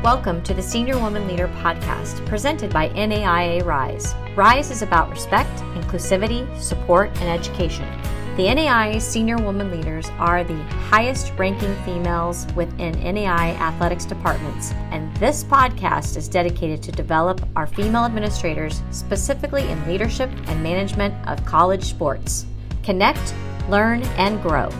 Welcome to the Senior Woman Leader podcast presented by NAIA RISE. RISE is about respect, inclusivity, support, and education. The NAIA Senior Woman Leaders are the highest ranking females within NAIA athletics departments, and this podcast is dedicated to develop our female administrators specifically in leadership and management of college sports. Connect, learn, and grow.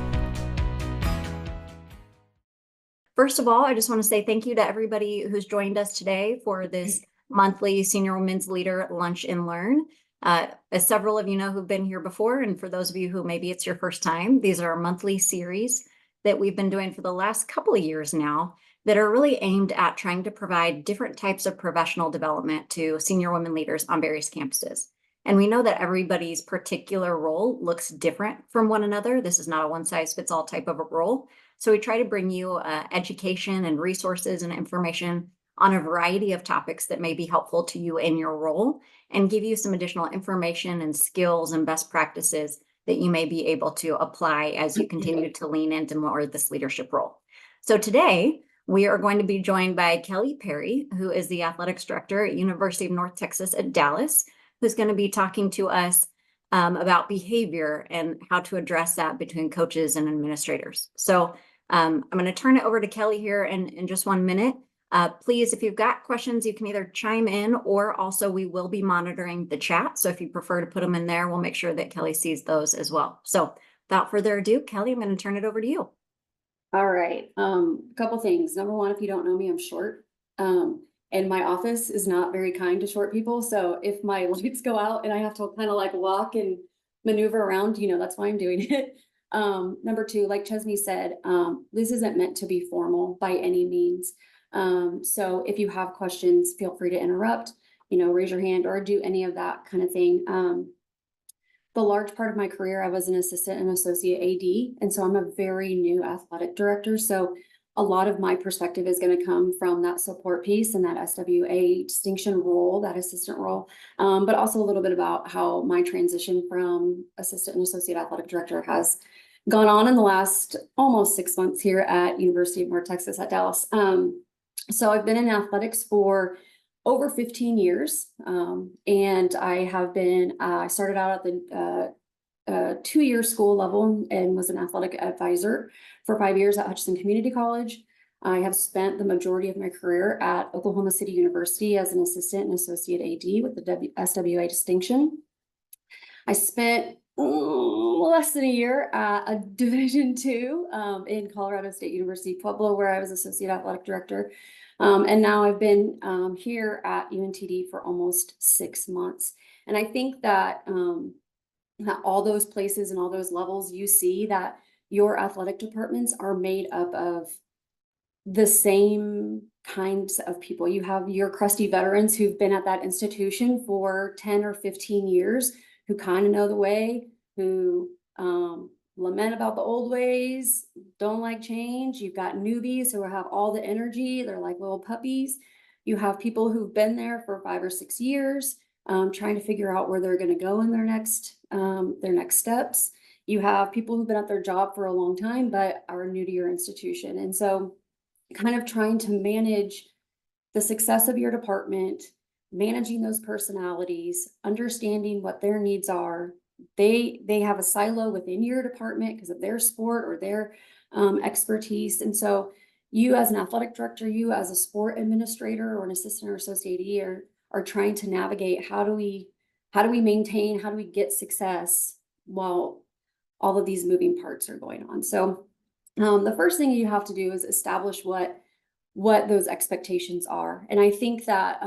First of all, I just want to say thank you to everybody who's joined us today for this monthly Senior Women's Leader Lunch and Learn. As several of you know who've been here before, and for those of you who maybe it's your first time, these are our monthly series that we've been doing for the last couple of years now that are really aimed at trying to provide different types of professional development to senior women leaders on various campuses. And we know that everybody's particular role looks different from one another. This is not a one-size-fits-all type of a role. So we try to bring you education and resources and information on a variety of topics that may be helpful to you in your role and give you some additional information and skills and best practices that you may be able to apply as you continue to lean into more of this leadership role. So today, we are going to be joined by Kelly Perry, who is the athletics director at University of North Texas at Dallas, who's going to be talking to us about behavior and how to address that between coaches and administrators. So I'm going to turn it over to Kelly here in just 1 minute. Please, if you've got questions, you can either chime in or also we will be monitoring the chat. So if you prefer to put them in there, we'll make sure that Kelly sees those as well. So without further ado, Kelly, I'm going to turn it over to you. All right. A couple things. Number one, if you don't know me, I'm short. And my office is not very kind to short people. So if my lights go out and I have to kind of like walk and maneuver around, that's why I'm doing it. Number two, like Chesney said, this isn't meant to be formal by any means. So if you have questions, feel free to interrupt, raise your hand or do any of that kind of thing. The large part of my career, I was an assistant and associate AD. And so I'm a very new athletic director. So a lot of my perspective is going to come from that support piece and that SWA distinction role, that assistant role, but also a little bit about how my transition from assistant and associate athletic director has gone on in the last almost 6 months here at University of North Texas at Dallas. So I've been in athletics for over 15 years. And I have been, I started out at the 2-year school level and was an athletic advisor for 5 years at Hutchinson Community College. I have spent the majority of my career at Oklahoma City University as an assistant and associate AD with the SWA distinction. I spent less than a year at a Division II in Colorado State University, Pueblo, where I was associate athletic director. And now I've been here at UNTD for almost 6 months. And I think that all those places and all those levels, you see that your athletic departments are made up of the same kinds of people. You have your crusty veterans who've been at that institution for 10 or 15 years, who kind of know the way, who lament about the old ways, don't like change. You've got newbies who have all the energy. They're like little puppies. You have people who've been there for 5 or 6 years, trying to figure out where they're going to go in their next steps. You have people who've been at their job for a long time, but are new to your institution. And so kind of trying to manage the success of your department, managing those personalities, understanding what their needs are. They have a silo within your department because of their sport or their expertise. And so you as an athletic director, you as a sport administrator or an assistant or associate are trying to navigate how do we maintain, how do we get success while all of these moving parts are going on. So the first thing you have to do is establish what those expectations are. And I think that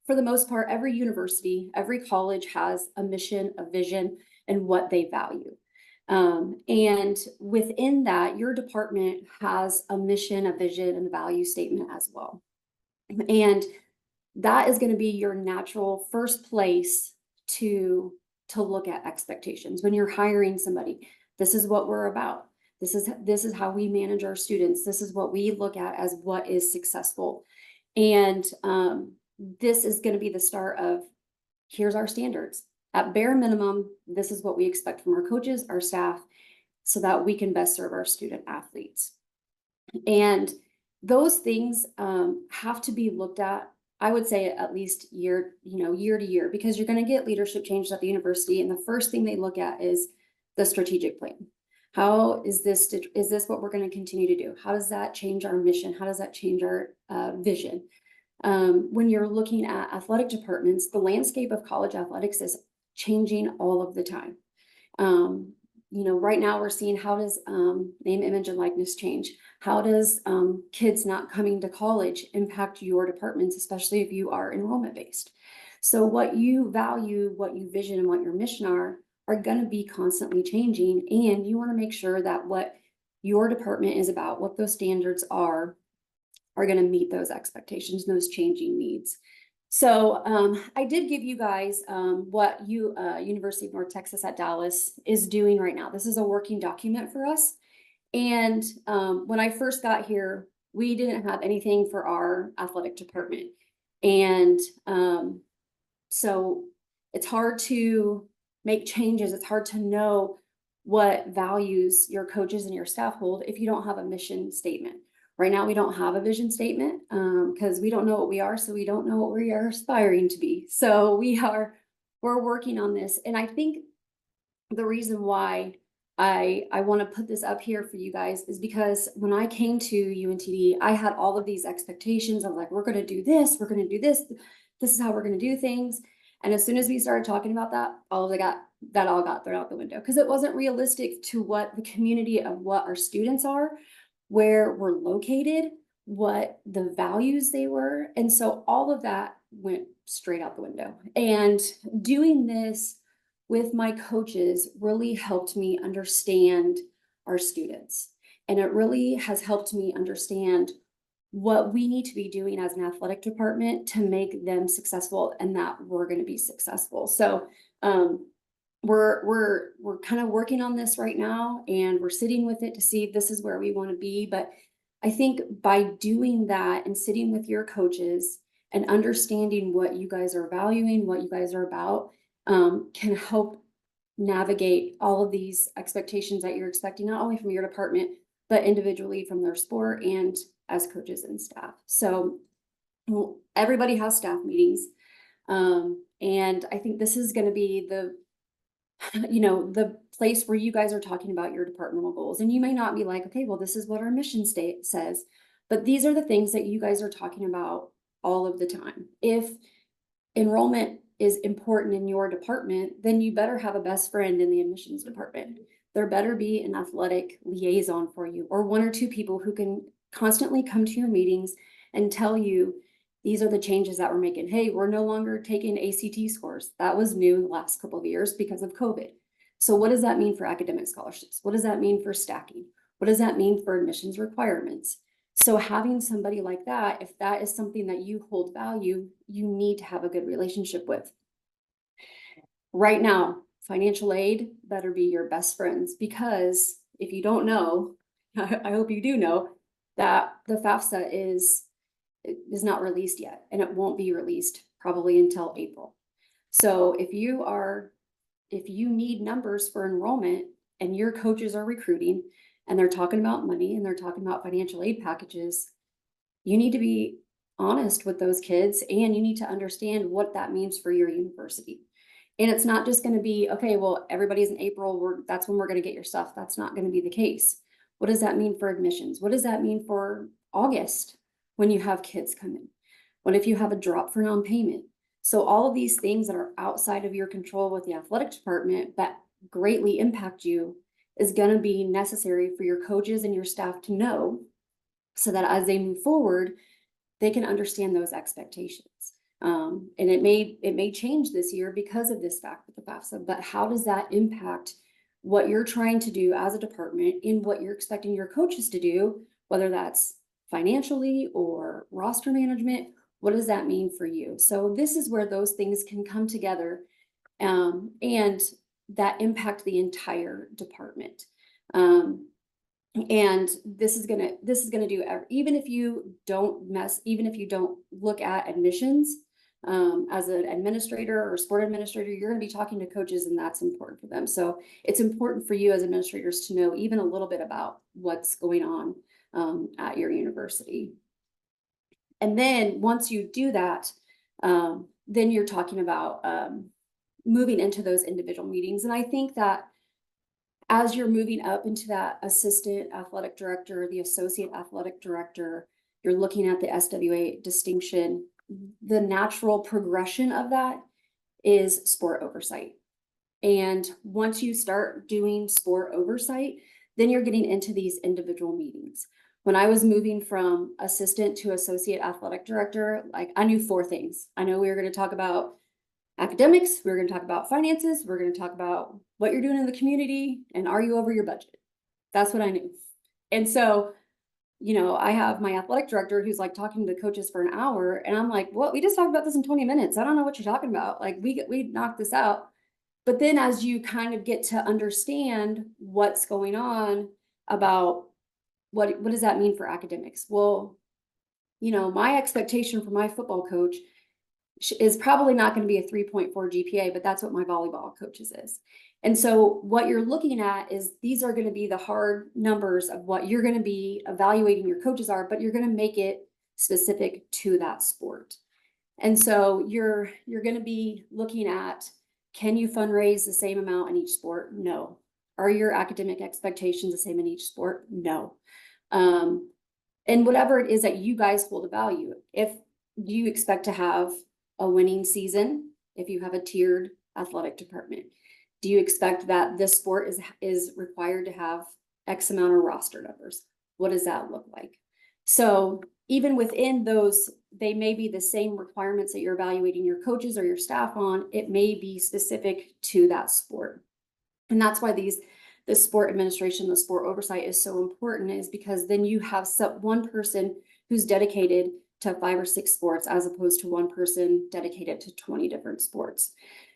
for the most part, every university, every college has a mission, a vision, and what they value. And within that, your department has a mission, a vision, and a value statement as well. And that is going to be your natural first place to look at expectations. When you're hiring somebody, this is what we're about. This is how we manage our students. This is what we look at as what is successful. And this is going to be the start of, here's our standards. At bare minimum, this is what we expect from our coaches, our staff, so that we can best serve our student athletes. And those things have to be looked at, I would say at least year to year, because you're going to get leadership changes at the university. And the first thing they look at is the strategic plan. How is this what we're going to continue to do? How does that change our mission? How does that change our vision? When you're looking at athletic departments, the landscape of college athletics is changing all of the time. Right now we're seeing, how does name, image, and likeness change? How does kids not coming to college impact your departments, especially if you are enrollment based? So what you value, what you vision, and what your mission are going to be constantly changing. And you want to make sure that what your department is about, what those standards are going to meet those expectations, those changing needs. So I did give you guys what University of North Texas at Dallas is doing right now. This is a working document for us. And when I first got here, we didn't have anything for our athletic department. And so it's hard to make changes. It's hard to know what values your coaches and your staff hold if you don't have a mission statement. Right now, we don't have a vision statement because we don't know what we are, so we don't know what we are aspiring to be. So we're working on this. And I think the reason why I want to put this up here for you guys is because when I came to UNTD, I had all of these expectations of like, we're going to do this, we're going to do this, this is how we're going to do things. And as soon as we started talking about that, all got thrown out the window because it wasn't realistic to what the community of what our students are, where we're located, what the values they were. And so all of that went straight out the window. And doing this with my coaches really helped me understand our students. And it really has helped me understand what we need to be doing as an athletic department to make them successful and that we're going to be successful. So we're kind of working on this right now, and we're sitting with it to see if this is where we want to be. But I think by doing that and sitting with your coaches and understanding what you guys are valuing, what you guys are about, can help navigate all of these expectations that you're expecting, not only from your department, but individually from their sport and as coaches and staff. So everybody has staff meetings. And I think this is going to be the place where you guys are talking about your departmental goals. And you may not be like, okay, well, this is what our mission state says, but these are the things that you guys are talking about all of the time. If enrollment is important in your department, then you better have a best friend in the admissions department. There better be an athletic liaison for you, or one or two people who can constantly come to your meetings and tell you, these are the changes that we're making. Hey, we're no longer taking ACT scores. That was new the last couple of years because of COVID. So what does that mean for academic scholarships? What does that mean for stacking? What does that mean for admissions requirements? So having somebody like that, if that is something that you hold value, you need to have a good relationship with. Right now, financial aid better be your best friends, because if you don't know, I hope you do know that the FAFSA is not released yet, and it won't be released probably until April. So if you need numbers for enrollment and your coaches are recruiting and they're talking about money and they're talking about financial aid packages, you need to be honest with those kids, and you need to understand what that means for your university. And it's not just going to be, okay, well, everybody's in April, that's when we're going to get your stuff. That's not going to be the case. What does that mean for admissions? What does that mean for August when you have kids come in? What if you have a drop for non-payment? So all of these things that are outside of your control with the athletic department that greatly impact you is going to be necessary for your coaches and your staff to know, so that as they move forward, they can understand those expectations. And it may change this year because of this fact with the FAFSA, but how does that impact what you're trying to do as a department and what you're expecting your coaches to do, whether that's financially or roster management? What does that mean for you? So this is where those things can come together, and that impact the entire department. And this is gonna do, even if you don't look at admissions, as an administrator or sport administrator, you're gonna be talking to coaches, and that's important for them. So it's important for you as administrators to know even a little bit about what's going on at your university. And then once you do that, then you're talking about moving into those individual meetings. And I think that as you're moving up into that assistant athletic director, the associate athletic director, you're looking at the SWA distinction, the natural progression of that is sport oversight. And once you start doing sport oversight, then you're getting into these individual meetings. When I was moving from assistant to associate athletic director, like I knew 4 things. I know we were going to talk about academics, we were going to talk about finances, we're going to talk about what you're doing in the community, and are you over your budget? That's what I knew. And so, you know, I have my athletic director who's like talking to the coaches for an hour, and I'm like, "What? We just talked about this in 20 minutes. I don't know what you're talking about. Like we knocked this out." But then as you kind of get to understand what's going on about what does that mean for academics? Well, you know, my expectation for my football coach is probably not going to be a 3.4 GPA, but that's what my volleyball coaches is. And so what you're looking at is these are going to be the hard numbers of what you're going to be evaluating your coaches are, but you're going to make it specific to that sport. And so you're going to be looking at, can you fundraise the same amount in each sport? No. Are your academic expectations the same in each sport? No. And whatever it is that you guys hold a value, if you expect to have a winning season, if you have a tiered athletic department, do you expect that this sport is required to have X amount of roster numbers? What does that look like? So even within those, they may be the same requirements that you're evaluating your coaches or your staff on. It may be specific to that sport. And that's why the sport administration, the sport oversight is so important, is because then you have one person who's dedicated to 5 or 6 sports as opposed to one person dedicated to 20 different sports.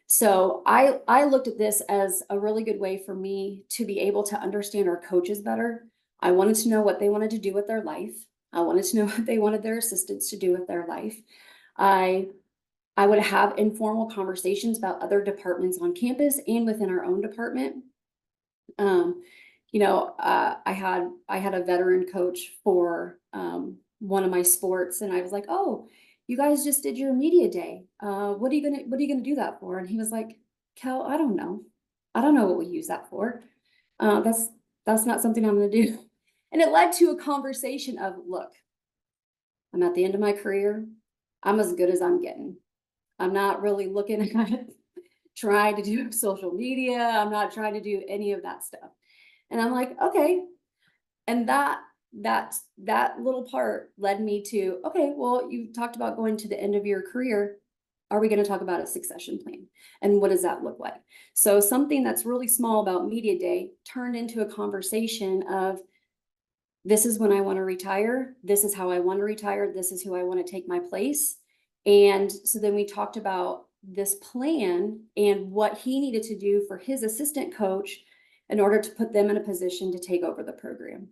So I looked at this as a really good way for me to be able to understand our coaches better. I wanted to know what they wanted to do with their life. I wanted to know what they wanted their assistants to do with their life. I would have informal conversations about other departments on campus and within our own department. You know, I had a veteran coach for one of my sports, and I was like, "Oh, you guys just did your media day. What are you gonna do that for?" And he was like, "Cal, I don't know. I don't know what we use that for. That's not something I'm gonna do." And it led to a conversation of, look, I'm at the end of my career. I'm as good as I'm getting. I'm not really looking at trying to do social media. I'm not trying to do any of that stuff. And I'm like, okay. And that little part led me to, okay, well, you talked about going to the end of your career. Are we going to talk about a succession plan? And what does that look like? So something that's really small about media day turned into a conversation of, this is when I want to retire. This is how I want to retire. This is who I want to take my place. And so then we talked about this plan and what he needed to do for his assistant coach in order to put them in a position to take over the program.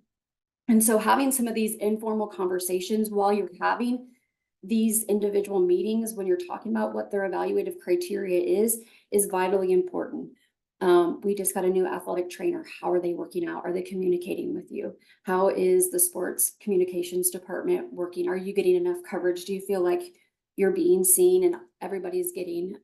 And so having some of these informal conversations while you're having these individual meetings, when you're talking about what their evaluative criteria is vitally important. We just got a new athletic trainer. How are they working out? Are they communicating with you? How is the sports communications department working? Are you getting enough coverage? Do you feel like you're being seen and everybody's getting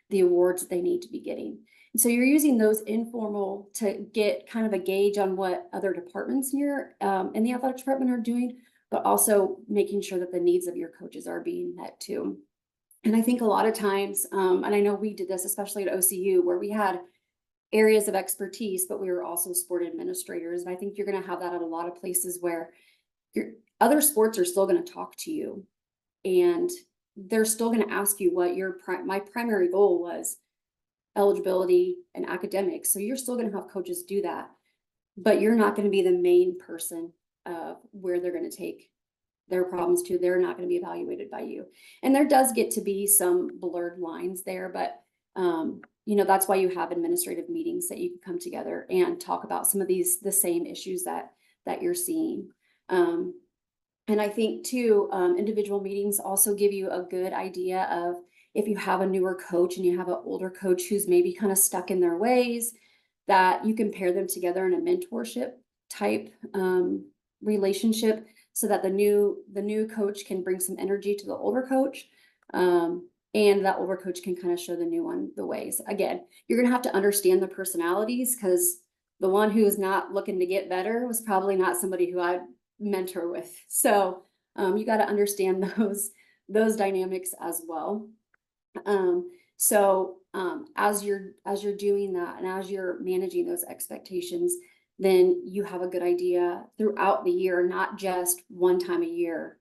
the awards they need to be getting? And so you're using those informal to get kind of a gauge on what other departments in the athletic department are doing, but also making sure that the needs of your coaches are being met too. And I think a lot of times, and I know we did this, especially at OCU, where we had areas of expertise, but we were also sport administrators. And I think you're going to have that at a lot of places where your other sports are still going to talk to you, and they're still going to ask you what my primary goal was, eligibility and academics. So you're still going to have coaches do that, but you're not going to be the main person where they're going to take their problems to. They're not going to be evaluated by you. And there does get to be some blurred lines there, but you know, that's why you have administrative meetings, that you can come together and talk about some of the same issues that you're seeing. And I think too, individual meetings also give you a good idea of, if you have a newer coach and you have an older coach who's maybe kind of stuck in their ways, that you can pair them together in a mentorship type relationship so that the new coach can bring some energy to the older coach. And that older coach can kind of show the new one the ways. Again, you're going to have to understand the personalities, because the one who is not looking to get better was probably not somebody who I'd mentor with. So you got to understand those dynamics as well. As you're doing that, and as you're managing those expectations, then you have a good idea throughout the year, not just one time a year,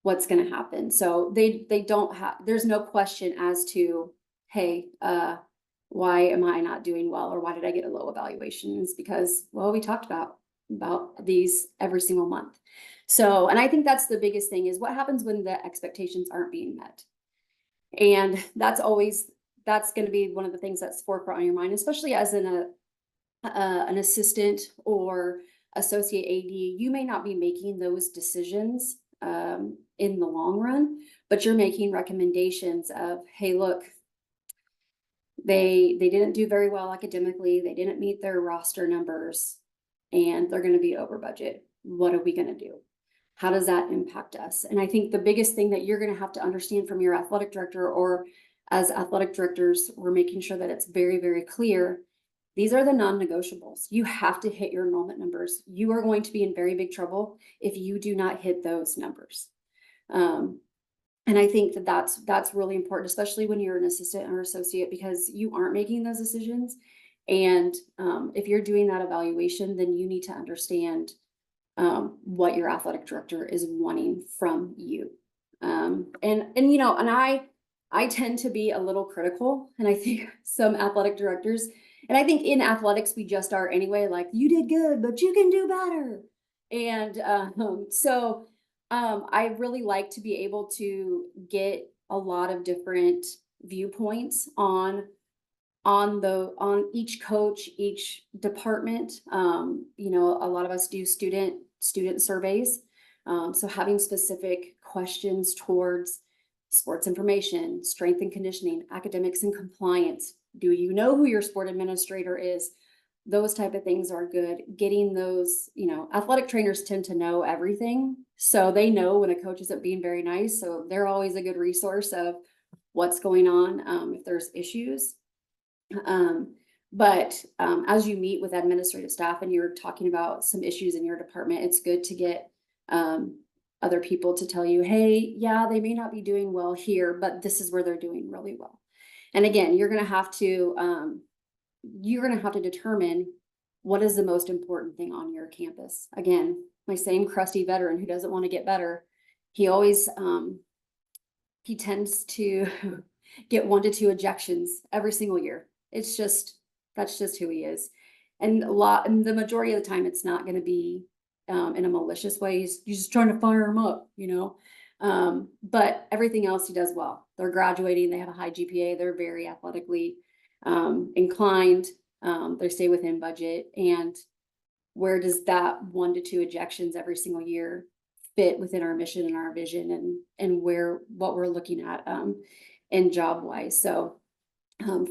what's going to happen. So they don't have, there's no question as to, hey, why am I not doing well, or why did I get a low evaluation? It's because, well, we talked about these every single month. So, and I think that's the biggest thing, is what happens when the expectations aren't being met. And that's going to be one of the things that's forefront on your mind, especially as an assistant or associate AD. You may not be making those decisions in the long run, but you're making recommendations of, hey, look, they didn't do very well academically, they didn't meet their roster numbers, and they're going to be over budget. What are we going to do? How does that impact us? And I think the biggest thing that you're going to have to understand from your athletic director, or as athletic directors, we're making sure that it's very, very clear. These are the non-negotiables. You have to hit your enrollment numbers. You are going to be in very big trouble if you do not hit those numbers. And I think that that's really important, especially when you're an assistant or associate, because you aren't making those decisions. And if you're doing that evaluation, then you need to understand what your athletic director is wanting from you. And you know, and I tend to be a little critical, and I think some athletic directors, and I think in athletics we just are anyway, like, you did good, but you can do better. And I really like to be able to get a lot of different viewpoints on each coach, each department. You know, a lot of us do student surveys. So having specific questions towards sports information, strength and conditioning, academics and compliance. Do you know who your sport administrator is? Those type of things are good. Getting those, you know, athletic trainers tend to know everything. So they know when a coach isn't being very nice. So they're always a good resource of what's going on if there's issues. As you meet with administrative staff and you're talking about some issues in your department, it's good to get other people to tell you, hey, yeah, they may not be doing well here, but this is where they're doing really well. And again, you're going to have to determine what is the most important thing on your campus. Again, my same crusty veteran who doesn't want to get better, he always he tends to get 1 to 2 ejections every single year. That's just who he is. And the majority of the time, it's not going to be in a malicious way. He's just trying to fire him up, you know. But everything else he does well. They're graduating, they have a high GPA, they're very athletically inclined, they stay within budget. And where does that 1 to 2 ejections every single year fit within our mission and our vision, and what we're looking at in job wise? So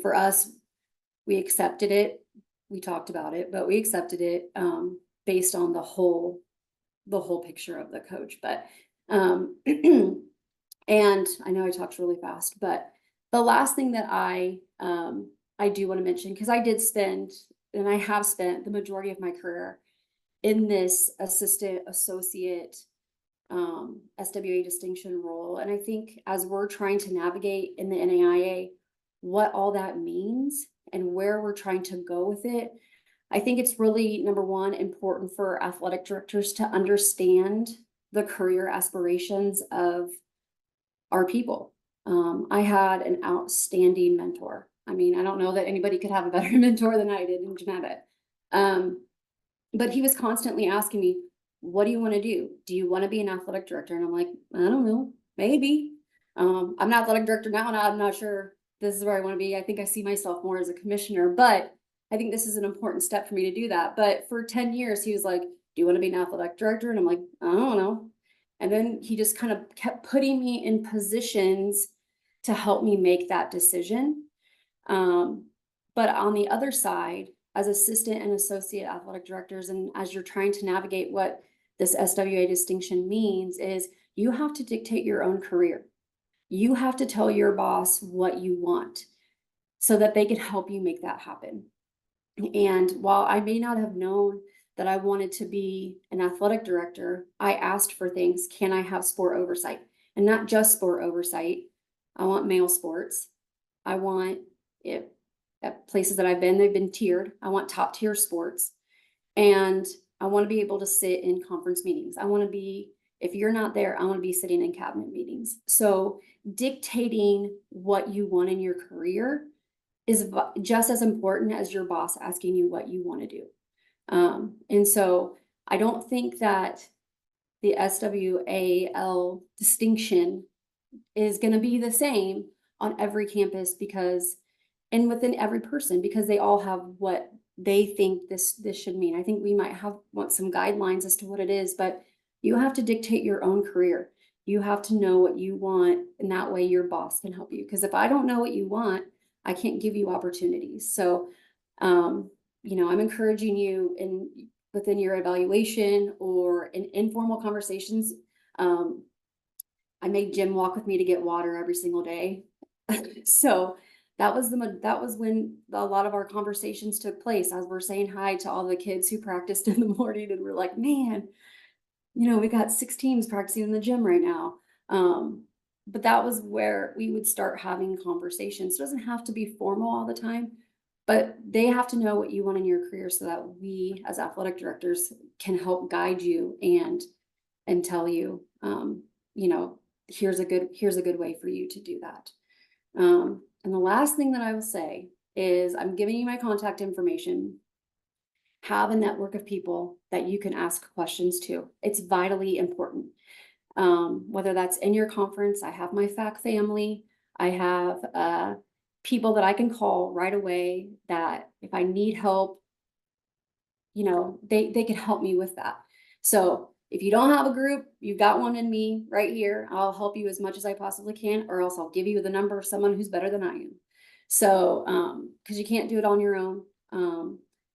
for us, we accepted it. We talked about it, but we accepted it based on the whole picture of the coach. But and I know I talked really fast, but the last thing that I do want to mention, because I did spend, and I have spent the majority of my career in this assistant associate SWA distinction role. And I think as we're trying to navigate in the NAIA what all that means and where we're trying to go with it, I think it's really, number one, important for athletic directors to understand the career aspirations of our people. I had an outstanding mentor. I mean, I don't know that anybody could have a better mentor than I did in Jeanette. But he was constantly asking me, what do you want to do? Do you want to be an athletic director? And I'm like, I don't know, maybe. I'm an athletic director now, and I'm not sure this is where I want to be. I think I see myself more as a commissioner, but I think this is an important step for me to do that. But for 10 years, he was like, do you want to be an athletic director? And I'm like, I don't know. And then he just kind of kept putting me in positions to help me make that decision. But on the other side, as assistant and associate athletic directors, and as you're trying to navigate what this SWA distinction means, is you have to dictate your own career. You have to tell your boss what you want so that they can help you make that happen. And while I may not have known that I wanted to be an athletic director, I asked for things. Can I have sport oversight? And not just sport oversight. I want male sports. I want it at places that I've been, they've been tiered. I want top tier sports. And I want to be able to sit in conference meetings. I want to be, if you're not there, I want to be sitting in cabinet meetings. So dictating what you want in your career is just as important as your boss asking you what you want to do. And so I don't think that the SWAL distinction is going to be the same on every campus because, and within every person, because they all have what they think this should mean. I think we might want some guidelines as to what it is, but you have to dictate your own career. You have to know what you want, and that way your boss can help you. Because if I don't know what you want, I can't give you opportunities. So, I'm encouraging you within your evaluation or in informal conversations. I made Jim walk with me to get water every single day. So that was when a lot of our conversations took place, as we're saying hi to all the kids who practiced in the morning, and we're like, man, we got 6 teams practicing in the gym right now. But that was where we would start having conversations. It doesn't have to be formal all the time, but they have to know what you want in your career so that we as athletic directors can help guide you and tell you, here's a good way for you to do that. And the last thing that I will say is I'm giving you my contact information. Have a network of people that you can ask questions to. It's vitally important. Whether that's in your conference, I have my FAC family. I have people that I can call right away that if I need help, they can help me with that. So if you don't have a group, you've got one in me right here. I'll help you as much as I possibly can, or else I'll give you the number of someone who's better than I am. So, because you can't do it on your own.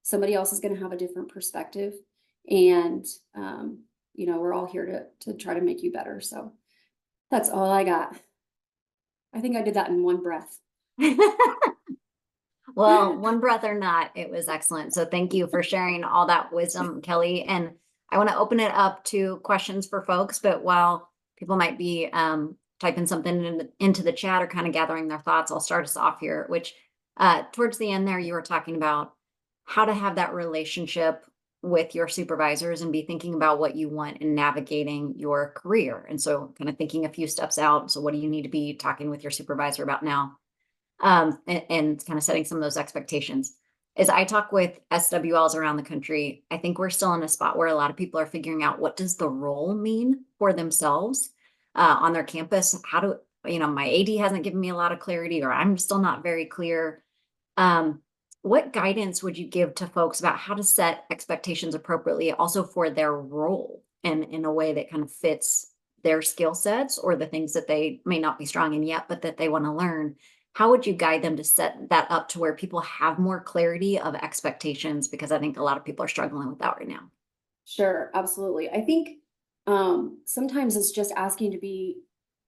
Somebody else is going to have a different perspective, and we're all here to try to make you better. So that's all I got. I think I did that in one breath. Well, one breath or not, it was excellent. So thank you for sharing all that wisdom, Kelly. And I want to open it up to questions for folks, but while people might be typing something into the chat or kind of gathering their thoughts, I'll start us off here, which towards the end there, you were talking about how to have that relationship with your supervisors and be thinking about what you want in navigating your career. And so kind of thinking a few steps out. So what do you need to be talking with your supervisor about now? And kind of setting some of those expectations. As I talk with SWLs around the country, I think we're still in a spot where a lot of people are figuring out what does the role mean for themselves on their campus. How do, my AD hasn't given me a lot of clarity, or I'm still not very clear. What guidance would you give to folks about how to set expectations appropriately also for their role and in a way that kind of fits their skill sets or the things that they may not be strong in yet, but that they want to learn? How would you guide them to set that up to where people have more clarity of expectations? Because I think a lot of people are struggling with that right now. Sure, absolutely. I think sometimes it's just asking to be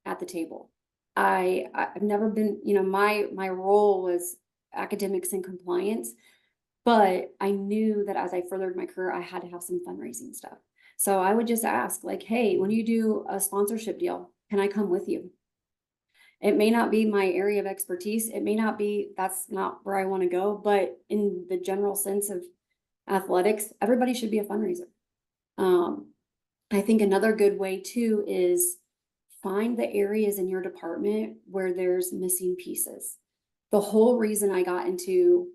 at the table. I've never been, my role was academics and compliance, but I knew that as I furthered my career, I had to have some fundraising stuff. So I would just ask, like, hey, when you do a sponsorship deal, can I come with you? It may not be my area of expertise. It may not be, that's not where I want to go, but in the general sense of athletics, everybody should be a fundraiser. I think another good way too is find the areas in your department where there's missing pieces. The whole reason I got into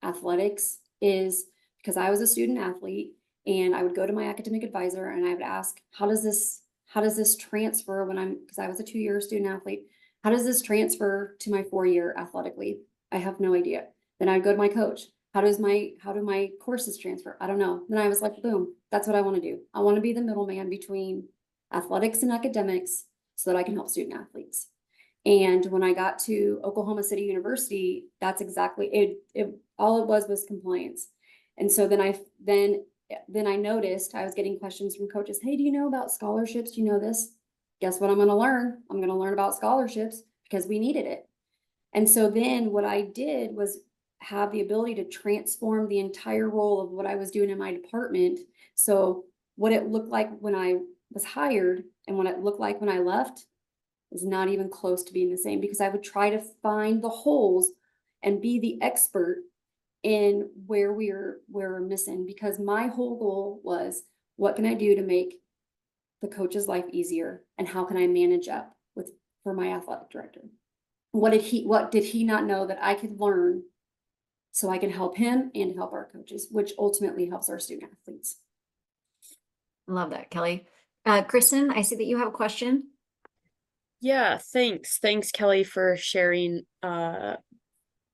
athletics is because I was a student athlete, and I would go to my academic advisor and I would ask, how does this transfer because I was a 2-year student athlete. How does this transfer to my 4-year athletically? I have no idea. Then I'd go to my coach. How do my courses transfer? I don't know. Then I was like, boom, that's what I want to do. I want to be the middleman between athletics and academics so that I can help student athletes. And when I got to Oklahoma City University, that's exactly it. All it was compliance. And so then I noticed I was getting questions from coaches. Hey, do you know about scholarships? Do you know this? Guess what I'm going to learn? I'm going to learn about scholarships because we needed it. And so then what I did was have the ability to transform the entire role of what I was doing in my department. So what it looked like when I was hired and what it looked like when I left is not even close to being the same, because I would try to find the holes and be the expert in where we're missing, because my whole goal was, what can I do to make the coach's life easier, and how can I manage up for my athletic director? What did he not know that I could learn so I can help him and help our coaches, which ultimately helps our student athletes. Love that, Kelly. Kristen, I see that you have a question. Yeah, thanks. Thanks, Kelly, for sharing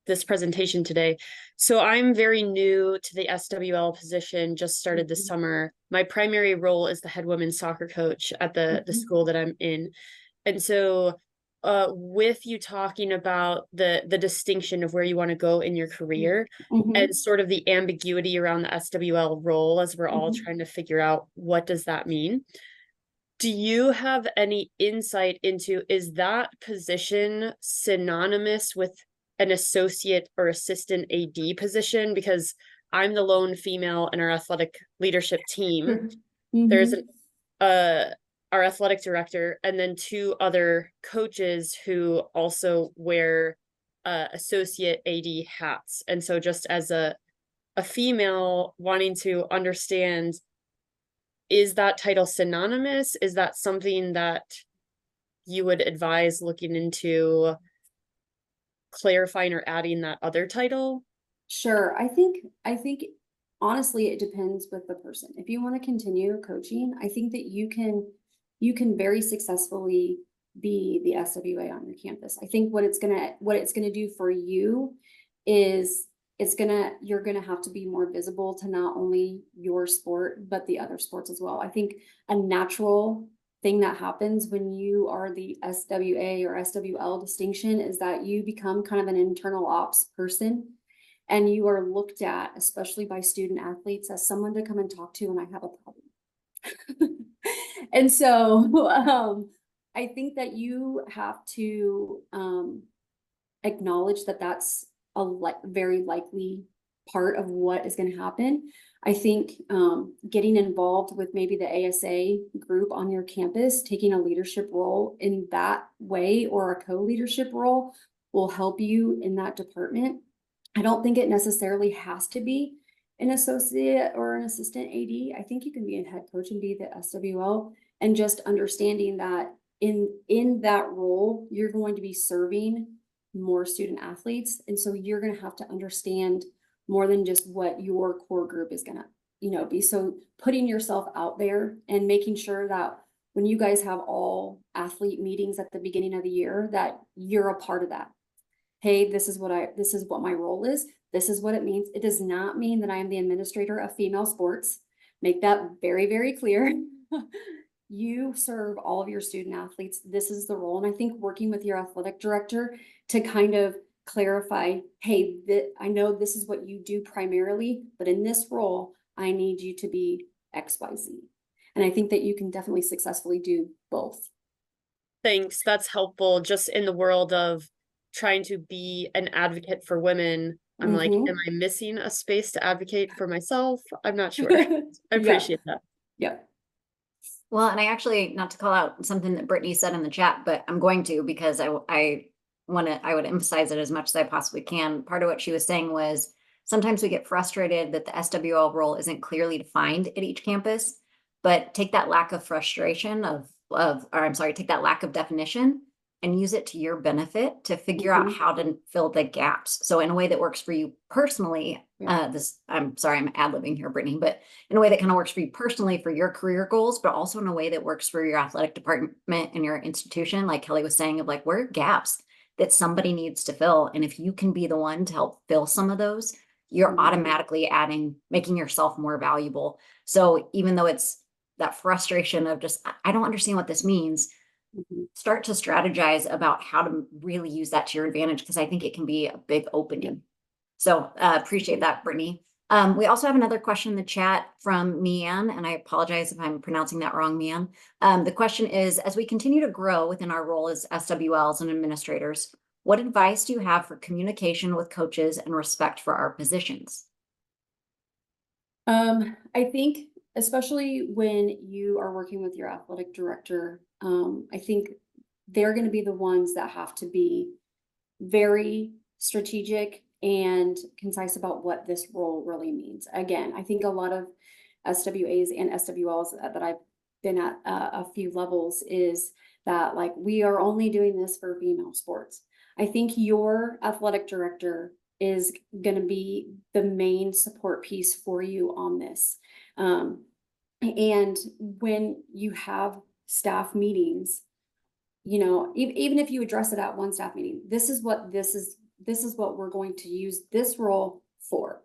this presentation today. So I'm very new to the SWL position, just started this summer. My primary role is the head women's soccer coach at the school that I'm in. And so with you talking about the distinction of where you want to go in your career and sort of the ambiguity around the SWL role as we're all trying to figure out what does that mean. Do you have any insight into, is that position synonymous with an associate or assistant AD position? Because I'm the lone female in our athletic leadership team. There's our athletic director and then two other coaches who also wear associate AD hats. And so just as a female wanting to understand, is that title synonymous? Is that something that you would advise looking into clarifying or adding that other title? Sure. I think honestly, it depends with the person. If you want to continue coaching, I think that you can very successfully be the SWA on your campus. I think what it's gonna do for you is you're gonna have to be more visible to not only your sport, but the other sports as well. I think a natural thing that happens when you are the SWA or SWL distinction is that you become kind of an internal ops person, and you are looked at, especially by student athletes, as someone to come and talk to when I have a problem. And so I think that you have to acknowledge that that's a very likely part of what is going to happen. I think getting involved with maybe the ASA group on your campus, taking a leadership role in that way or a co-leadership role will help you in that department. I don't think it necessarily has to be an associate or an assistant AD. I think you can be a head coach and be the SWL, and just understanding that in that role, you're going to be serving more student athletes. And so you're going to have to understand more than just what your core group is going to, be. So putting yourself out there and making sure that when you guys have all athlete meetings at the beginning of the year, that you're a part of that. Hey, this is what my role is. This is what it means. It does not mean that I am the administrator of female sports. Make that very, very clear. You serve all of your student athletes. This is the role. And I think working with your athletic director to kind of clarify, hey, I know this is what you do primarily, but in this role, I need you to be XYZ. And I think that you can definitely successfully do both. Thanks. That's helpful. Just in the world of trying to be an advocate for women, I'm like, am I missing a space to advocate for myself? I'm not sure. I appreciate that. Yeah. Well, and I actually, not to call out something that Brittany said in the chat, but I'm going to, because I would emphasize it as much as I possibly can. Part of what she was saying was sometimes we get frustrated that the SWL role isn't clearly defined at each campus, but take that lack of frustration take that lack of definition and use it to your benefit to figure out how to fill the gaps. So in a way that works for you personally, I'm sorry, I'm ad-libbing here, Brittany, but in a way that kind of works for you personally for your career goals, but also in a way that works for your athletic department and your institution, like Kelly was saying, of like, where are gaps that somebody needs to fill? And if you can be the one to help fill some of those, you're automatically making yourself more valuable. So even though it's that frustration of just, I don't understand what this means, start to strategize about how to really use that to your advantage, because I think it can be a big opening. So appreciate that, Brittany. We also have another question in the chat from Mian, and I apologize if I'm pronouncing that wrong, Mian. The question is, as we continue to grow within our role as SWLs and administrators, what advice do you have for communication with coaches and respect for our positions? I think especially when you are working with your athletic director, I think they're going to be the ones that have to be very strategic and concise about what this role really means. Again, I think a lot of SWAs and SWLs that I've been at a few levels is that like, we are only doing this for female sports. I think your athletic director is going to be the main support piece for you on this. And when you have staff meetings, you know, even if you address it at one staff meeting, this is what we're going to use this role for.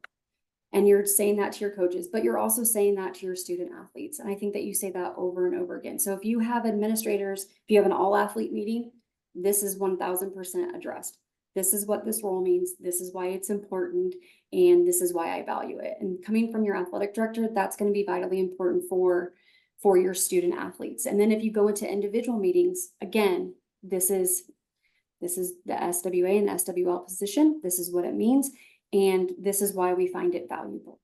And you're saying that to your coaches, but you're also saying that to your student athletes. And I think that you say that over and over again. So if you have administrators, if you have an all athlete meeting, this is 1000% addressed. This is what this role means. This is why it's important. And this is why I value it. And coming from your athletic director, that's going to be vitally important for your student athletes. And then if you go into individual meetings, again, this is the SWA and the SWL position. This is what it means. And this is why we find it valuable.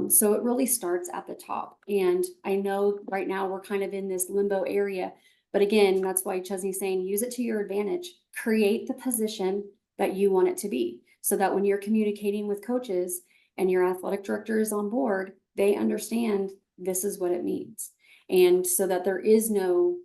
So it really starts at the top. And I know right now we're kind of in this limbo area, but again, that's why Chesney's saying, use it to your advantage, create the position that you want it to be, so that when you're communicating with coaches and your athletic director is on board, they understand this is what it means. And so that there is no,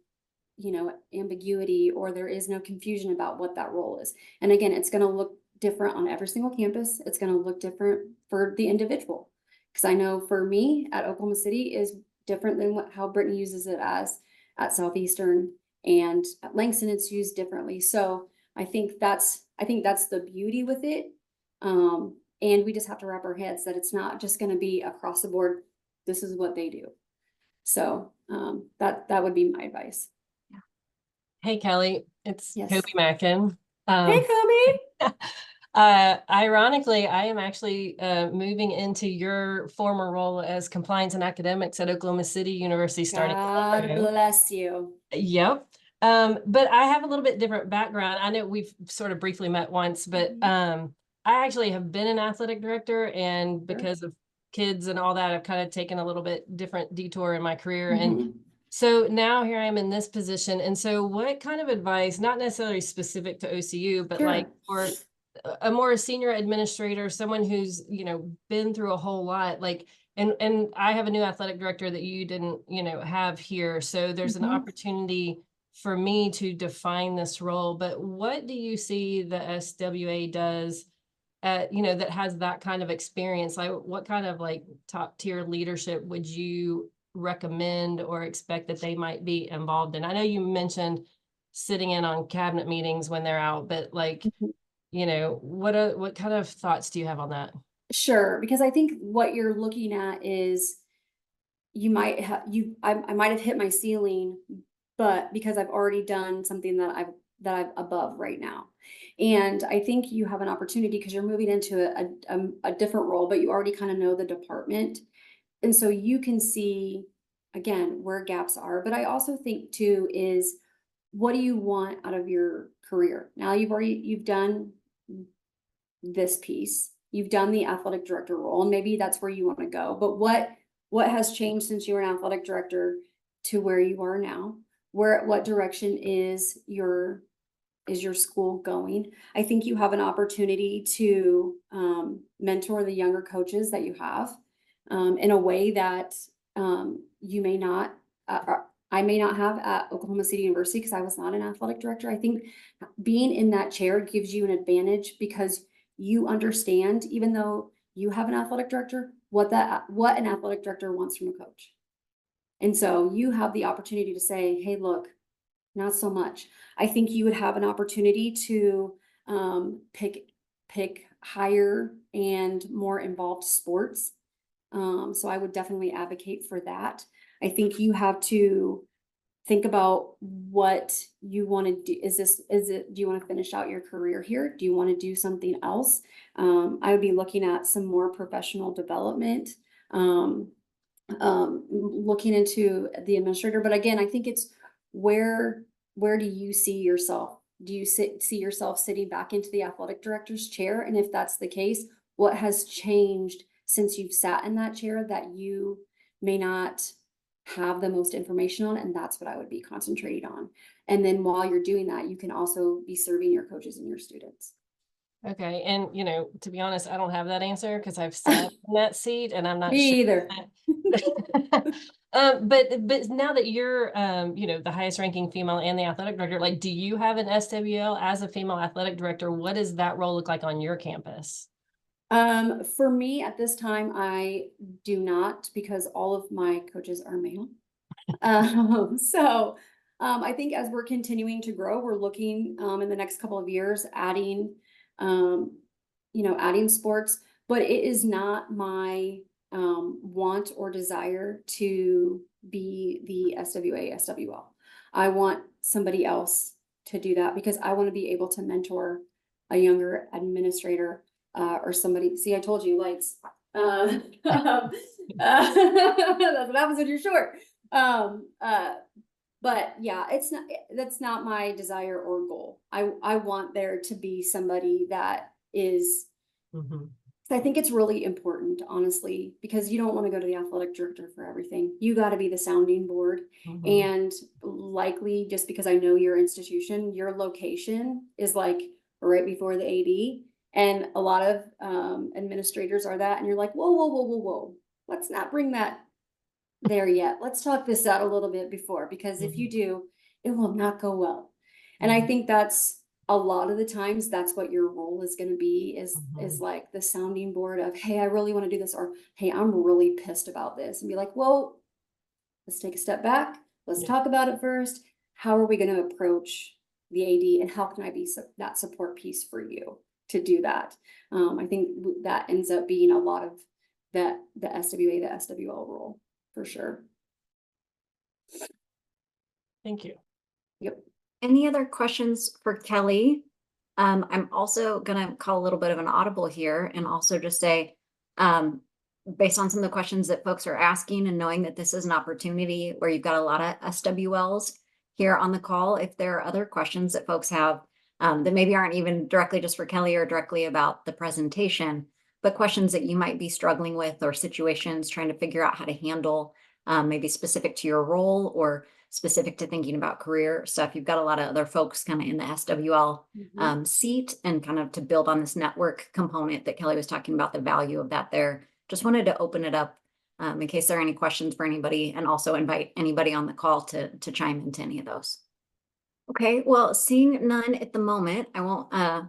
you know, ambiguity, or there is no confusion about what that role is. And again, it's going to look different on every single campus. It's going to look different for the individual. Because I know for me at Oklahoma City is different than how Brittany uses it as at Southeastern, and at Langston it's used differently. So I think that's the beauty with it. And we just have to wrap our heads that it's not just going to be across the board. This is what they do. So that would be my advice. Hey, Kelly, it's Yes. Kobe Mackin. Hey, Kobe. Ironically, I am actually moving into your former role as compliance and academics at Oklahoma City University starting God tomorrow. bless you. Yep. But I have a little bit different background. I know we've sort of briefly met once, but I actually have been an athletic director, and because of kids and all that, I've kind of taken a little bit different detour in my career. And so now here I am in this position. And so what kind of advice, not necessarily specific to OCU, but like for a more senior administrator, someone who's, you know, been through a whole lot, like, and I have a new athletic director that you didn't, you know, have here. So there's an opportunity for me to define this role. But what do you see the SWA does you know, that has that kind of experience? Like, what kind of like top tier leadership would you recommend or expect that they might be involved in? I know you mentioned sitting in on cabinet meetings when they're out, but like, you know, what kind of thoughts do you have on that? Sure, because I think what you're looking at is you might have I might have hit my ceiling, but because I've already done something that I'm above right now. And I think you have an opportunity because you're moving into a different role, but you already kind of know the department. And so you can see, again, where gaps are. But I also think too is, what do you want out of your career? Now you've done this piece, you've done the athletic director role, and maybe that's where you want to go. But what has changed since you were an athletic director to where you are now? What direction is your school going? I think you have an opportunity to mentor the younger coaches that you have in a way that you may not, I may not have at Oklahoma City University, because I was not an athletic director. I think being in that chair gives you an advantage because you understand, even though you have an athletic director, what an athletic director wants from a coach. And so you have the opportunity to say, hey, look, not so much. I think you would have an opportunity to pick higher and more involved sports. So I would definitely advocate for that. I think you have to think about what you want to do. Do you want to finish out your career here? Do you want to do something else? I would be looking at some more professional development, looking into the administrator. But again, I think it's where do you see yourself? Do you see yourself sitting back into the athletic director's chair? And if that's the case, what has changed since you've sat in that chair that you may not have the most information on? And that's what I would be concentrating on. And then while you're doing that, you can also be serving your coaches and your students. Okay, and to be honest, I don't have that answer because I've sat in that seat and I'm not Me sure. either. But now that you're the highest ranking female and the athletic director, like, do you have an SWL as a female athletic director? What does that role look like on your campus? For me at this time, I do not, because all of my coaches are male. I think as we're continuing to grow, we're looking in the next couple of years adding adding sports, but it is not my want or desire to be the SWA, SWL. I want somebody else to do that because I want to be able to mentor a younger administrator or somebody. See, I told you, lights. That's what happens when you're short. But yeah, that's not my desire or goal. I want there to be somebody that is, I think it's really important, honestly, because you don't want to go to the athletic director for everything. You got to be the sounding board. And likely just because I know your institution, your location is like right before the AD. And a lot of administrators are that. And you're like, whoa. Let's not bring that there yet. Let's talk this out a little bit before, because if you do, it will not go well. And I think that's a lot of the times that's what your role is going to be is like the sounding board of, hey, I really want to do this, or hey, I'm really pissed about this, and be like, well, let's take a step back. Let's talk about it first. How are we going to approach the AD, and how can I be that support piece for you to do that? I think that ends up being a lot of the SWA, the SWL role. For sure. Thank you. Yep. Any other questions for Kelly? I'm also gonna call a little bit of an audible here and also just say, based on some of the questions that folks are asking and knowing that this is an opportunity where you've got a lot of SWLs here on the call, if there are other questions that folks have that maybe aren't even directly just for Kelly or directly about the presentation, but questions that you might be struggling with or situations trying to figure out how to handle, maybe specific to your role or specific to thinking about career stuff. You've got a lot of other folks kind of in the SWL seat, and kind of to build on this network component that Kelly was talking about, the value of that there. Just wanted to open it up in case there are any questions for anybody, and also invite anybody on the call to chime into any of those. Okay, well, seeing none at the moment, I won't Hey,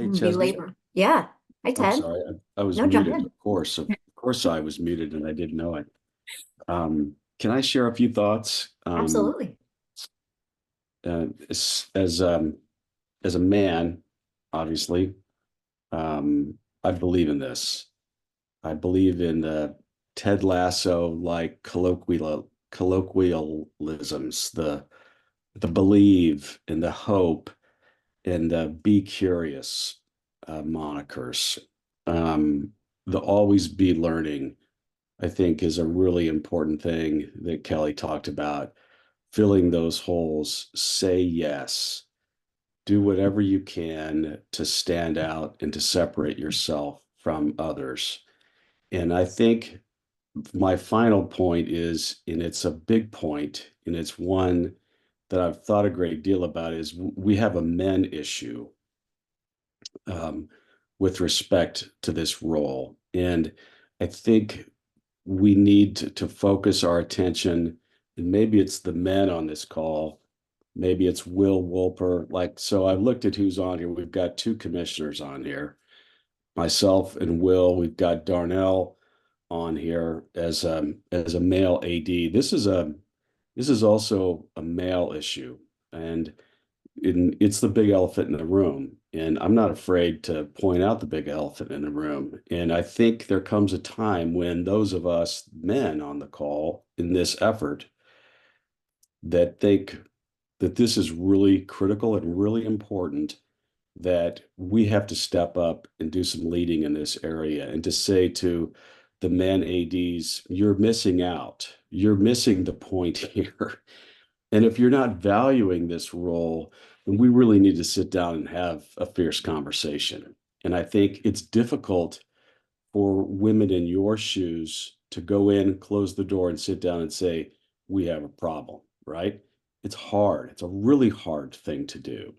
Chesney. belabor. Yeah. Hi, I'm Ted. sorry, I was No, jump muted, in. of course I was muted and I didn't know it. Can I share a few thoughts? Absolutely. As a man, obviously, I believe in this. I believe in the Ted Lasso like colloquialisms, the believe and the hope and the be curious monikers. The always be learning, I think, is a really important thing that Kelly talked about. Filling those holes, say yes, do whatever you can to stand out and to separate yourself from others. And I think my final point is, and it's a big point, and it's one that I've thought a great deal about, is we have a men issue with respect to this role. And I think we need to focus our attention, and maybe it's the men on this call, maybe it's Will Wolper. So I've looked at who's on here. We've got 2 commissioners on here, myself and Will. We've got Darnell on here as a male AD. This is also a male issue, and it's the big elephant in the room. And I'm not afraid to point out the big elephant in the room. And I think there comes a time when those of us men on the call in this effort that think that this is really critical and really important, that we have to step up and do some leading in this area, and to say to the men ADs, you're missing out. You're missing the point here. And if you're not valuing this role, then we really need to sit down and have a fierce conversation. And I think it's difficult for women in your shoes to go in, close the door, and sit down and say, we have a problem, right? It's hard. It's a really hard thing to do.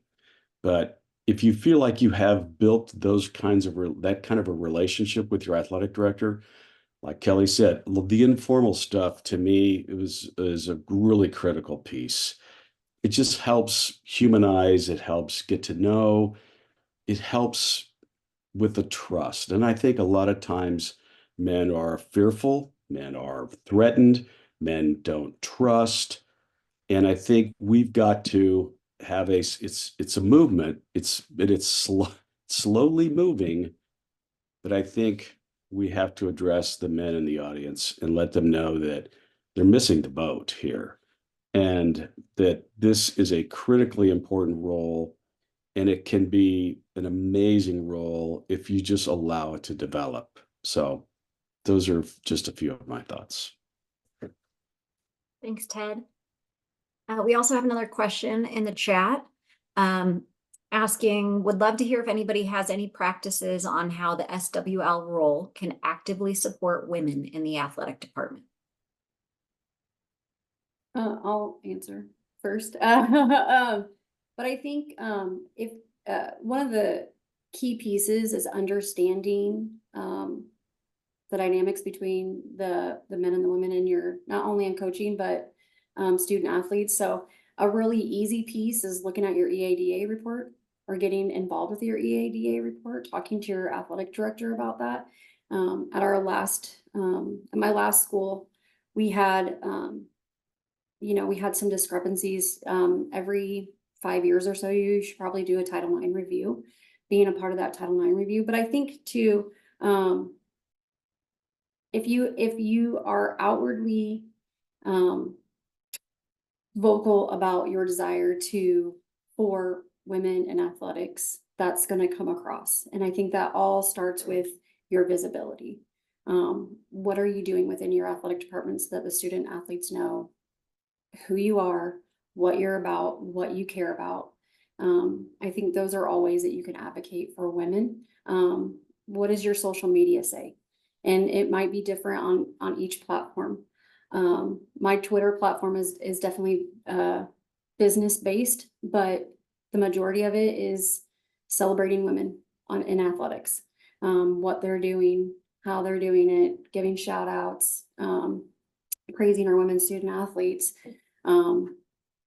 But if you feel like you have built those kinds of that kind of a relationship with your athletic director, like Kelly said, the informal stuff to me is a really critical piece. It just helps humanize, it helps get to know, it helps with the trust. And I think a lot of times men are fearful, men are threatened, men don't trust. And I think we've got to have it's a movement. It's slowly moving, but I think we have to address the men in the audience and let them know that they're missing the boat here, and that this is a critically important role, and it can be an amazing role if you just allow it to develop. So those are just a few of my thoughts. Thanks, Ted. We also have another question in the chat, asking, would love to hear if anybody has any practices on how the SWL role can actively support women in the athletic department. I'll answer first. But I think if one of the key pieces is understanding the dynamics between the men and the women in your, not only in coaching, but student athletes. So a really easy piece is looking at your EADA report, or getting involved with your EADA report, talking to your athletic director about that. At our last, at my last school, we had, we had some discrepancies. Every 5 years or so, you should probably do a Title IX review, being a part of that Title IX review. But I think too, if you are outwardly vocal about your desire for women in athletics, that's going to come across. And I think that all starts with your visibility. What are you doing within your athletic department so that the student athletes know who you are, what you're about, what you care about? I think those are all ways that you can advocate for women. What does your social media say? And it might be different on each platform. My Twitter platform is definitely business based, but the majority of it is celebrating women in athletics, what they're doing, how they're doing it, giving shout outs, praising our women student athletes.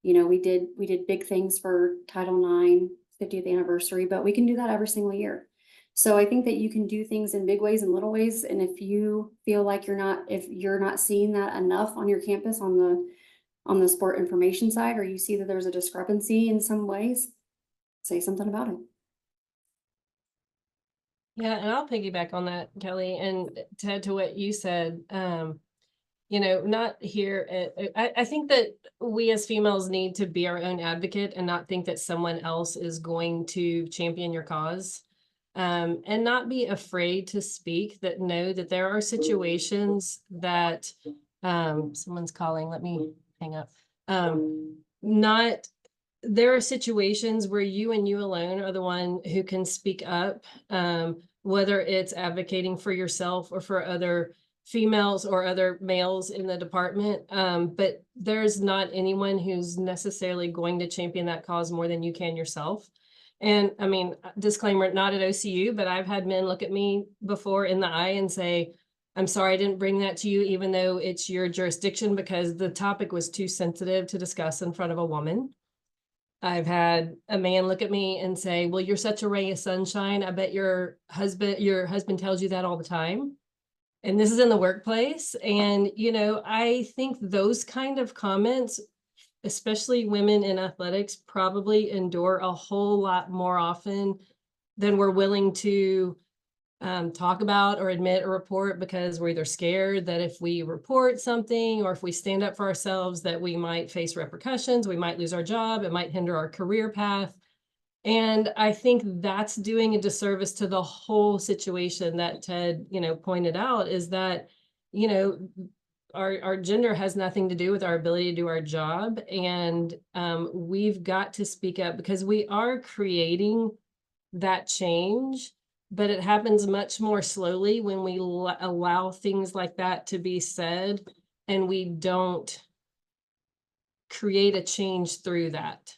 We did big things for Title IX 50th anniversary, but we can do that every single year. So I think that you can do things in big ways and little ways. And if you feel like if you're not seeing that enough on your campus on the sport information side, or you see that there's a discrepancy in some ways, say something about it. Yeah, and I'll piggyback on that, Kelly, and Ted, to what you said. Not here. I think that we as females need to be our own advocate and not think that someone else is going to champion your cause. And not be afraid to speak, that know that there are situations that someone's calling. Let me hang up. There are situations where you and you alone are the one who can speak up, whether it's advocating for yourself or for other females or other males in the department. But there's not anyone who's necessarily going to champion that cause more than you can yourself. And I mean, disclaimer, not at OCU, but I've had men look at me before in the eye and say, I'm sorry, I didn't bring that to you, even though it's your jurisdiction, because the topic was too sensitive to discuss in front of a woman. I've had a man look at me and say, well, you're such a ray of sunshine. I bet your husband tells you that all the time. And this is in the workplace. And, I think those kind of comments, especially women in athletics, probably endure a whole lot more often than we're willing to talk about or admit a report because we're either scared that if we report something or if we stand up for ourselves that we might face repercussions, we might lose our job, it might hinder our career path. And I think that's doing a disservice to the whole situation that Ted, pointed out, is that, our gender has nothing to do with our ability to do our job. And we've got to speak up because we are creating that change, but it happens much more slowly when we allow things like that to be said and we don't create a change through that.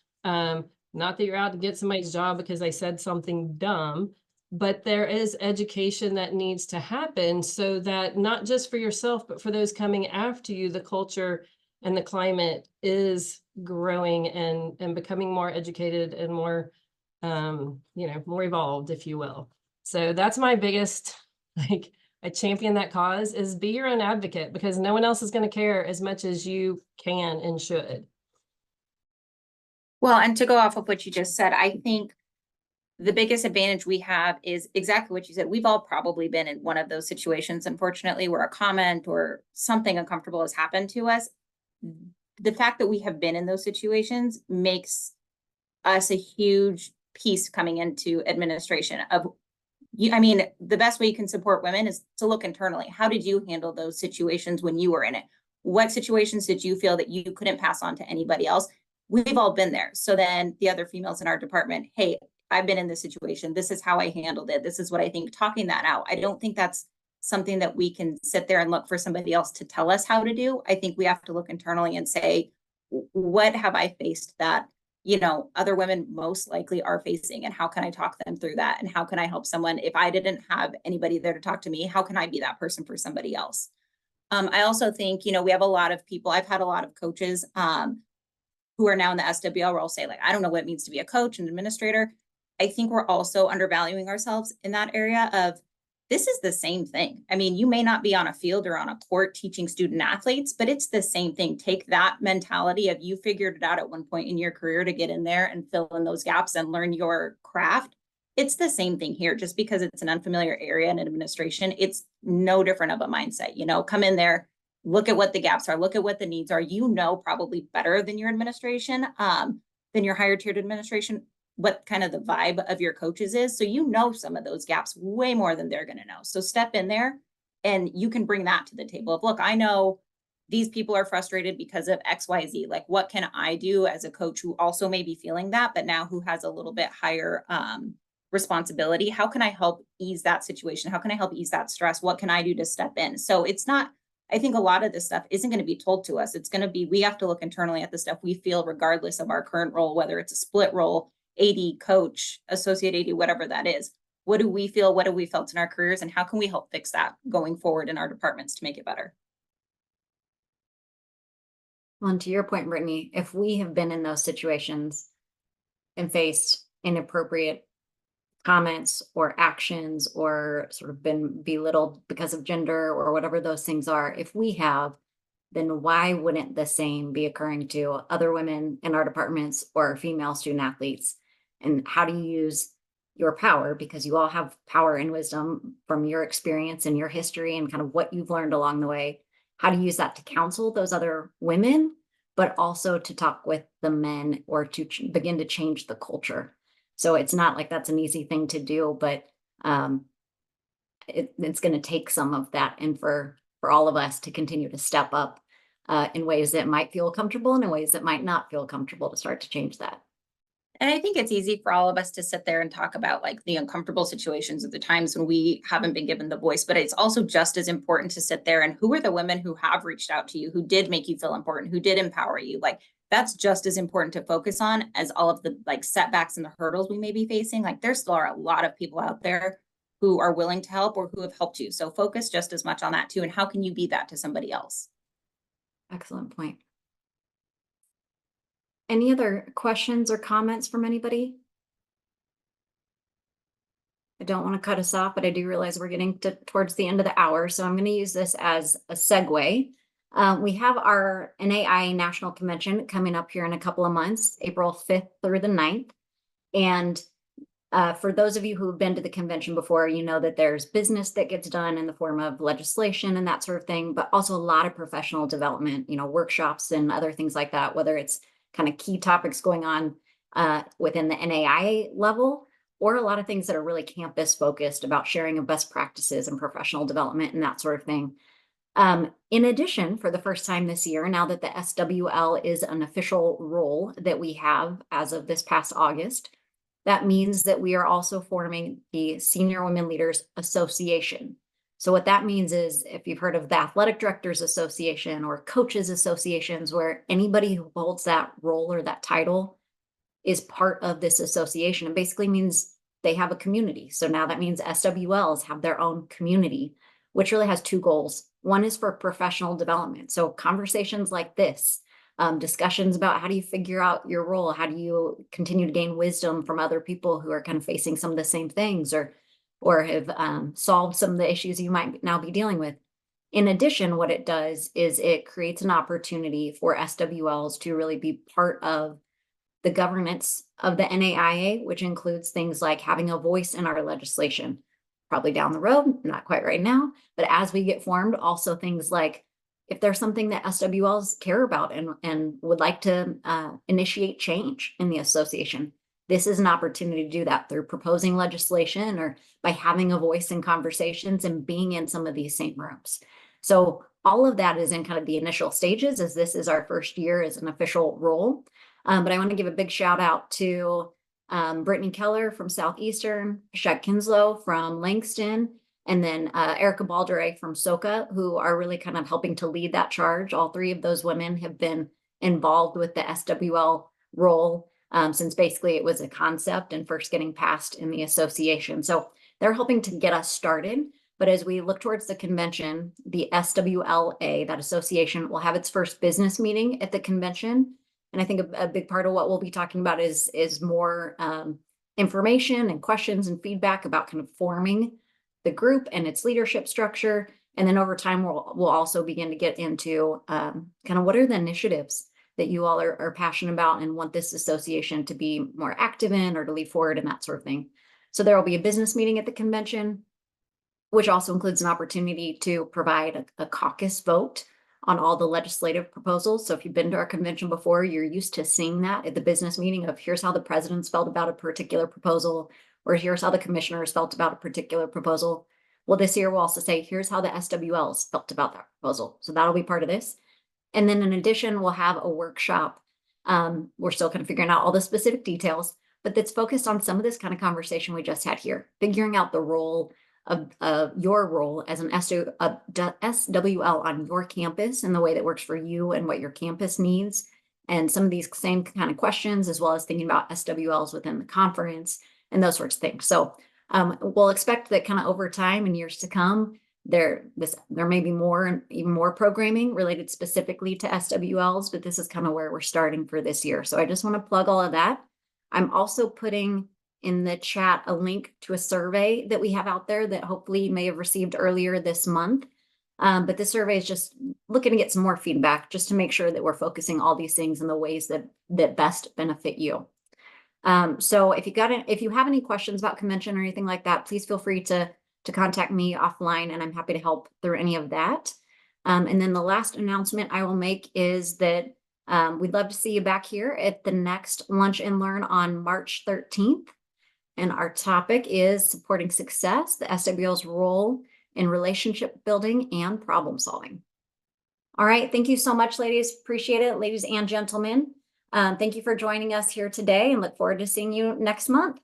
Not that you're out to get somebody's job because they said something dumb, but there is education that needs to happen so that not just for yourself, but for those coming after you, the culture and the climate is growing and becoming more educated and more, more evolved, if you will. So that's my biggest, I champion that cause, is be your own advocate because no one else is going to care as much as you can and should. Well, and to go off of what you just said, I think the biggest advantage we have is exactly what you said. We've all probably been in one of those situations, unfortunately, where a comment or something uncomfortable has happened to us. The fact that we have been in those situations makes us a huge piece coming into administration of the best way you can support women is to look internally. How did you handle those situations when you were in it? What situations did you feel that you couldn't pass on to anybody else? We've all been there. So then the other females in our department, hey, I've been in this situation. This is how I handled it. This is what I think. Talking that out. I don't think that's something that we can sit there and look for somebody else to tell us how to do. I think we have to look internally and say, what have I faced that, other women most likely are facing, and how can I talk them through that? And how can I help someone? If I didn't have anybody there to talk to me, how can I be that person for somebody else? I also think, we have a lot of people, I've had a lot of coaches, who are now in the SWL role say, I don't know what it means to be a coach and administrator. I think we're also undervaluing ourselves in that area of, this is the same thing. You may not be on a field or on a court teaching student athletes, but it's the same thing. Take that mentality of you figured it out at one point in your career to get in there and fill in those gaps and learn your craft. It's the same thing here. Just because it's an unfamiliar area in administration, it's no different of a mindset. Come in there, look at what the gaps are, look at what the needs are. Probably better than your administration, than your higher tiered administration, what kind of the vibe of your coaches is. So some of those gaps way more than they're going to know. So step in there and you can bring that to the table of, look, I know these people are frustrated because of XYZ. What can I do as a coach who also may be feeling that, but now who has a little bit higher responsibility? How can I help ease that situation? How can I help ease that stress? What can I do to step in? So it's not, I think a lot of this stuff isn't going to be told to us. It's going to be, we have to look internally at the stuff we feel regardless of our current role, whether it's a split role, AD, coach, associate AD, whatever that is. What do we feel? What have we felt in our careers? And how can we help fix that going forward in our departments to make it better? Well, and to your point, Brittany, if we have been in those situations and faced inappropriate comments or actions or sort of been belittled because of gender or whatever those things are, if we have, then why wouldn't the same be occurring to other women in our departments or female student athletes? And how do you use your power? Because you all have power and wisdom from your experience and your history and kind of what you've learned along the way. How do you use that to counsel those other women, but also to talk with the men or to begin to change the culture? So it's not like that's an easy thing to do, but it's going to take some of that, and for all of us to continue to step up in ways that might feel comfortable and in ways that might not feel comfortable to start to change that. And I think it's easy for all of us to sit there and talk about the uncomfortable situations at the times when we haven't been given the voice, but it's also just as important to sit there and who are the women who have reached out to you, who did make you feel important, who did empower you. That's just as important to focus on as all of the setbacks and the hurdles we may be facing. There still are a lot of people out there who are willing to help or who have helped you. So focus just as much on that too. And how can you be that to somebody else? Excellent point. Any other questions or comments from anybody? I don't want to cut us off, but I do realize we're getting towards the end of the hour. So I'm going to use this as a segue. We have our NAI National Convention coming up here in a couple of months, April 5th through the 9th. And For those of you who have been to the convention before, you know that there's business that gets done in the form of legislation and that sort of thing, but also a lot of professional development, workshops and other things like that, whether it's kind of key topics going on within the NAIA level, or a lot of things that are really campus focused about sharing of best practices and professional development and that sort of thing. In addition, for the first time this year, now that the SWL is an official role that we have as of this past August, that means that we are also forming the Senior Women Leaders Association. So what that means is, if you've heard of the Athletic Directors Association or Coaches Associations, where anybody who holds that role or that title is part of this association, it basically means they have a community. So now that means SWLs have their own community, which really has two goals. One is for professional development. So conversations like this, discussions about how do you figure out your role? How do you continue to gain wisdom from other people who are kind of facing some of the same things or have solved some of the issues you might now be dealing with. In addition, what it does is it creates an opportunity for SWLs to really be part of the governance of the NAIA, which includes things like having a voice in our legislation, probably down the road, not quite right now, but as we get formed, also things like if there's something that SWLs care about and would like to initiate change in the association, this is an opportunity to do that through proposing legislation or by having a voice in conversations and being in some of these same rooms. So all of that is in kind of the initial stages, as this is our first year as an official role. But I want to give a big shout out to Brittany Keller from Southeastern, Shaq Kinslow from Langston, and then Erica Baldere from SOCA, who are really kind of helping to lead that charge. All three of those women have been involved with the SWL role since basically it was a concept and first getting passed in the association. So they're helping to get us started. But as we look towards the convention, the SWLA, that association, will have its first business meeting at the convention. And I think a big part of what we'll be talking about is more information and questions and feedback about kind of forming the group and its leadership structure. And then over time, we'll also begin to get into kind of what are the initiatives that you all are passionate about and want this association to be more active in or to lead forward and that sort of thing. So there will be a business meeting at the convention, which also includes an opportunity to provide a caucus vote on all the legislative proposals. So if you've been to our convention before, you're used to seeing that at the business meeting of here's how the presidents felt about a particular proposal, or here's how the commissioners felt about a particular proposal. Well, this year we'll also say, here's how the SWLs felt about that proposal. So that'll be part of this. And then in addition, we'll have a workshop. We're still kind of figuring out all the specific details, but that's focused on some of this kind of conversation we just had here, figuring out the role of your role as an SWL on your campus and the way that works for you and what your campus needs. And some of these same kind of questions, as well as thinking about SWLs within the conference and those sorts of things. So we'll expect that kind of over time and years to come, there may be more and even more programming related specifically to SWLs, but this is kind of where we're starting for this year. So I just want to plug all of that. I'm also putting in the chat a link to a survey that we have out there that hopefully you may have received earlier this month. But this survey is just looking to get some more feedback just to make sure that we're focusing all these things in the ways that best benefit you. So if you have any questions about convention or anything like that, please feel free to contact me offline and I'm happy to help through any of that. And then the last announcement I will make is that we'd love to see you back here at the next Lunch and Learn on March 13th. And our topic is supporting success, the SWL's role in relationship building and problem solving. All right. Thank you so much, ladies. Appreciate it, ladies and gentlemen. Thank you for joining us here today and look forward to seeing you next month.